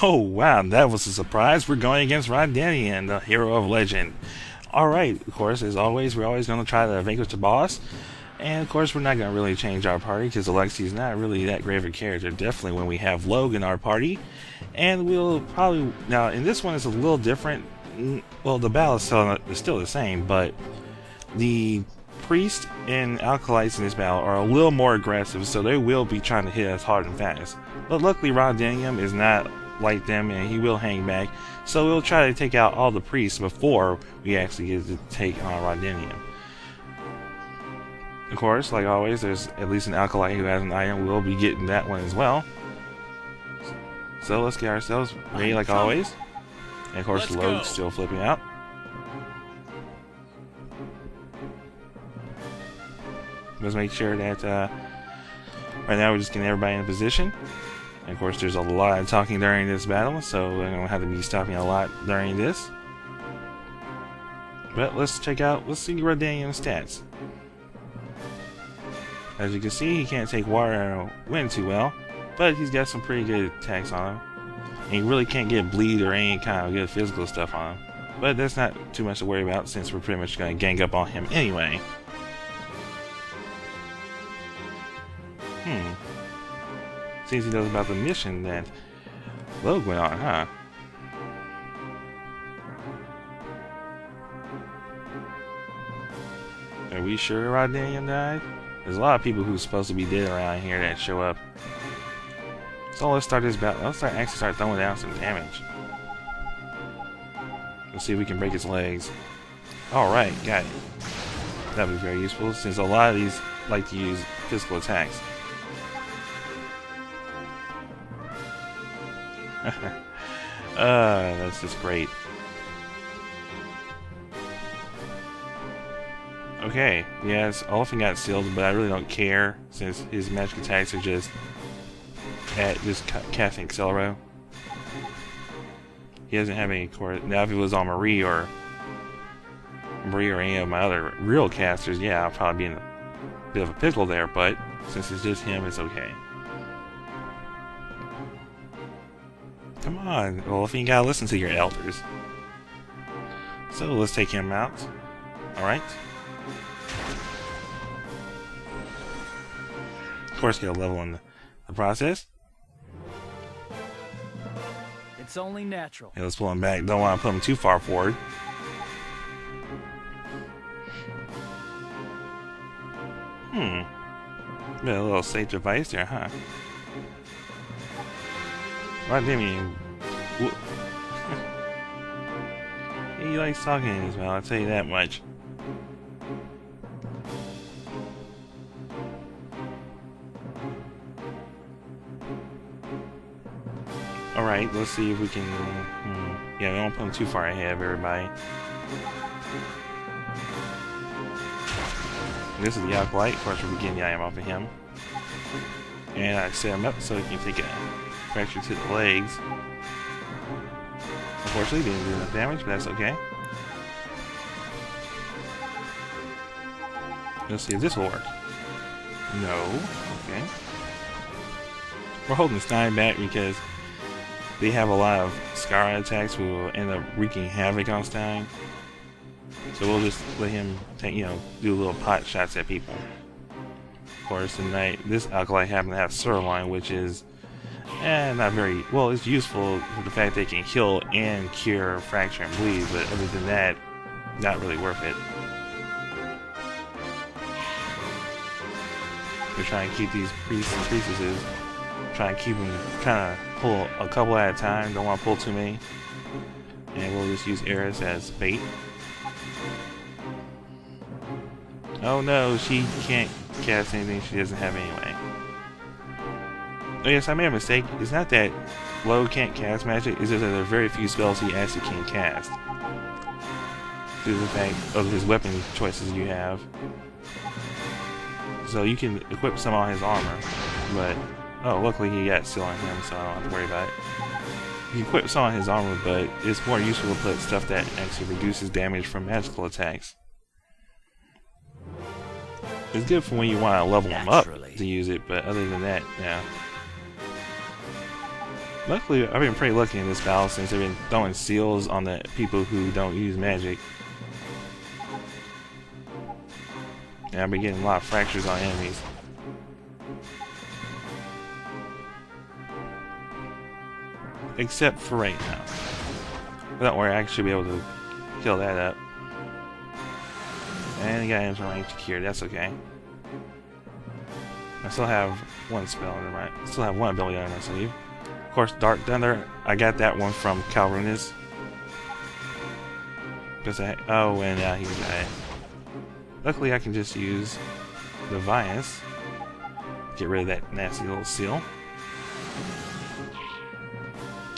Oh wow, that was a surprise. We're going against Rondanian, the hero of legend. Alright, of course, as always, we're always going to try to vanquish the boss. And of course, we're not going to really change our party because Alexi's not really that great of a character. Definitely when we have Logue in our party. And we'll probably... Now, in this one, it's a little different. Well, the battle is still the same, but the priest and alkalites in this battle are a little more aggressive, so they will be trying to hit us hard and fast. But luckily, Rondanium is not like them, and he will hang back. So we'll try to take out all the priests before we actually get to take on Rondanium. Of course, like always, there's at least an alkalite who has an item. We'll be getting that one as well. So let's get ourselves ready like always. And of course, Logue's still flipping out. Let's make sure that right now we're just getting everybody in position. And of course, there's a lot of talking during this battle, so we're going to have to be stopping a lot during this. But let's see Rondanium's stats. As you can see, he can't take water and wind too well, but he's got some pretty good attacks on him. And he really can't get bleed or any kind of good physical stuff on him. But that's not too much to worry about since we're pretty much going to gang up on him anyway. Seems he knows about the mission that Logue went on, huh? Are we sure Rondanium died? There's a lot of people who's supposed to be dead around here that show up. So let's start this battle. Let's actually start throwing down some damage. Let's see if we can break his legs. Alright, got it. That'll be very useful since a lot of these like to use physical attacks. That's just great. Okay, yes, Olafin got sealed, but I really don't care since his magic attacks are just at casting Accelero. He doesn't have any core. Now, if it was on Marie or any of my other real casters, yeah, I'll probably be in a bit of a pickle there. But since it's just him, it's okay. Come on, Olafin, you gotta listen to your elders. So let's take him out. All right. Of course, get a level in the process. It's only natural. Yeah, let's pull him back. Don't want to put him too far forward. Been a little safe device there, huh? Rondanium. He likes talking in his mouth, I'll tell you that much. Alright, let's see if we can... Yeah, we don't put him too far ahead of everybody. This is the Alkalite. Of course, we're getting the item off of him. And I set him up so he can take a fracture to the legs. Unfortunately, didn't do enough damage, but that's okay. Let's see if this will work. No. Okay. We're holding Stein back because they have a lot of Scar attacks who will end up wreaking havoc on Stein. So we'll just let him take, do little pot shots at people. Of course, tonight, this Alkalite happens to have Sirloin, which is not very, well, it's useful for the fact they can heal and cure fracture and bleed, but other than that, not really worth it. We're trying to keep these priests and priestesses, trying to keep them kind of pull a couple at a time, don't want to pull too many. And we'll just use Leress as bait. Oh no, she can't cast anything she doesn't have anyway. Oh yes, I made a mistake. It's not that Logue can't cast magic, it's just that there are very few spells he actually can cast. Due to the fact of his weapon choices you have. So you can equip some on his armor, but luckily he got still on him, so I don't have to worry about it. You can equip some on his armor, but it's more useful to put stuff that actually reduces damage from magical attacks. It's good for when you want to level them up to use it, but other than that, yeah. Luckily, I've been pretty lucky in this battle since I've been throwing seals on the people who don't use magic. And I've been getting a lot of fractures on enemies. Except for right now. But don't worry, I should be able to kill that up. And the guy is range here, that's okay. I still have one spell in my, still have one ability on my sleeve. Of course, Dark Thunder, I got that one from Calrunas. Because oh, and now he died. Luckily, I can just use the Vias. Get rid of that nasty little seal.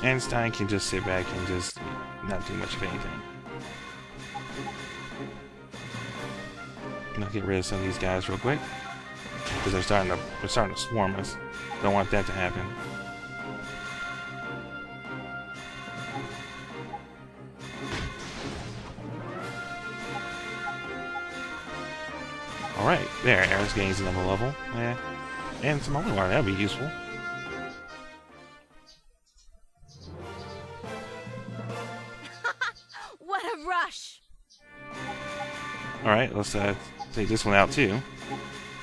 And Stein can just sit back and just not do much of anything. I'll get rid of some of these guys real quick. Because they're starting to swarm us. Don't want that to happen. Alright, there, Leress gains another level. Yeah. And some holy water, that'd be useful. What a rush! Alright, let's take this one out too.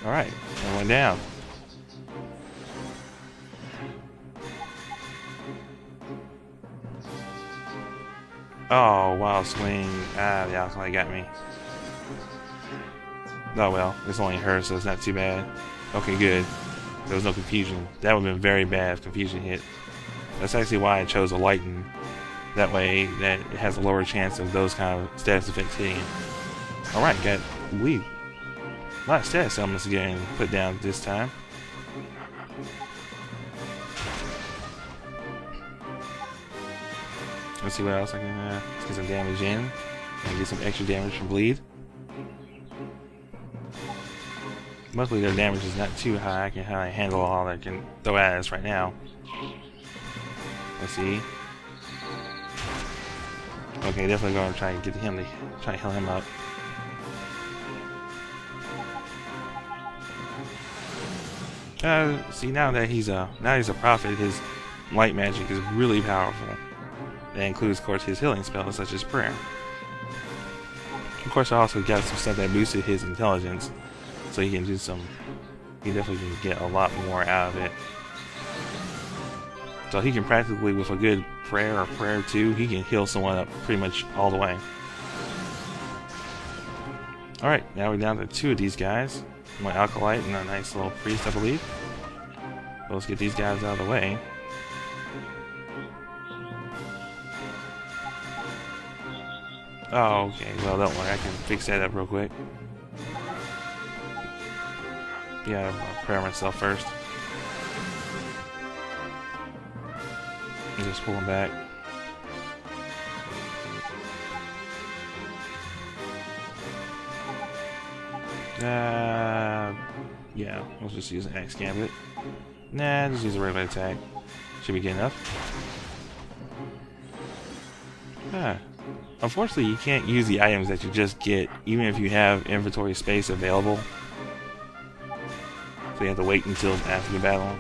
Alright, that went down. Oh, wild swing. Ah, the alkali got me. Oh well, it's only her, so it's not too bad. Okay, good. There was no confusion. That would have been very bad if confusion hit. That's actually why I chose a Lighten. That way, that it has a lower chance of those kind of status effects hitting it. Alright, got lead. A lot of status elements getting put down this time. Let's see what else I can let's get some damage in. And get some extra damage from bleed. Luckily their damage is not too high. I can handle all that I can throw at us right now. Let's see. Okay, definitely going to try and get him to try and heal him up. See, now that he's a prophet, his light magic is really powerful. That includes, of course, his healing spells such as prayer. Of course, I also got some stuff that boosted his intelligence, so he can do some. He definitely can get a lot more out of it. So he can practically, with a good prayer or prayer 2, he can heal someone up pretty much all the way. Alright, now we're down to 2 of these guys. My Alkalite and a nice little priest, I believe. So let's get these guys out of the way. Oh, okay. Well, don't worry. I can fix that up real quick. Yeah, I'll prayer myself first. And just pull him back. Yeah, let's just use an Axe Gambit. Nah, just use a regular attack. Should be good enough. Unfortunately, you can't use the items that you just get, even if you have inventory space available. So you have to wait until after the battle.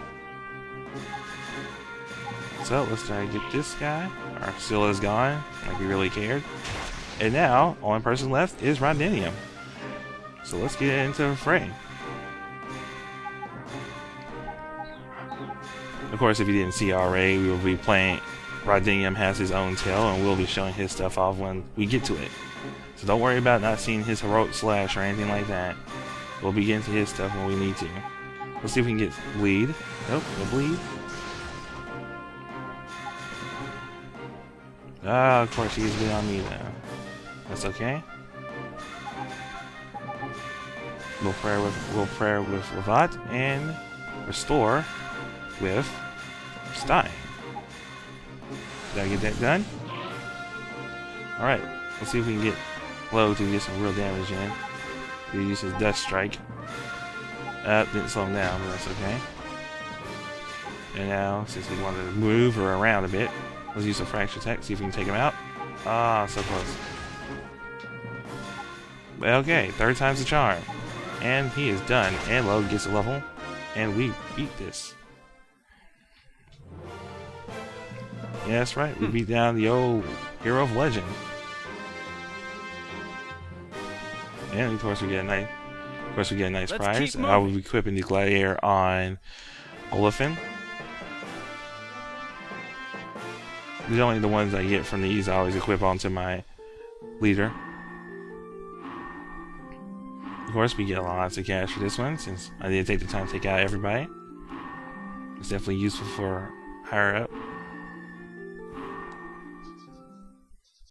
So let's try to get this guy. Our seal is gone, like we really cared. And now, only person left is Rondinium. So let's get into the fray. Of course, if you didn't see already, we will be playing. Rondinium has his own tail, and we'll be showing his stuff off when we get to it. So don't worry about not seeing his heroic slash or anything like that. We'll be getting to his stuff when we need to. Let's see if we can get bleed. Nope, no bleed. Ah, of course he's been on me though. That's okay. We'll prayer with Levat and restore with Stein. Gotta get that done. Alright, let's see if we can get low to get some real damage in. We use his Dust Strike. Didn't slow him down, but that's okay. And now, since we want to move her around a bit, let's use a Fracture Attack, see if we can take him out. Ah, so close. Okay, 3rd time's the charm. And he is done. And Lowe gets a level. And we beat this. Yeah, that's right. We beat down the old hero of legend. And of course we get a nice Let's prize. keep I will moving. be equipping the gladiator on Olafin. These are only the ones I get from these. I always equip onto my leader. Of course, we get lots of cash for this one since I did take the time to take out everybody. It's definitely useful for higher up.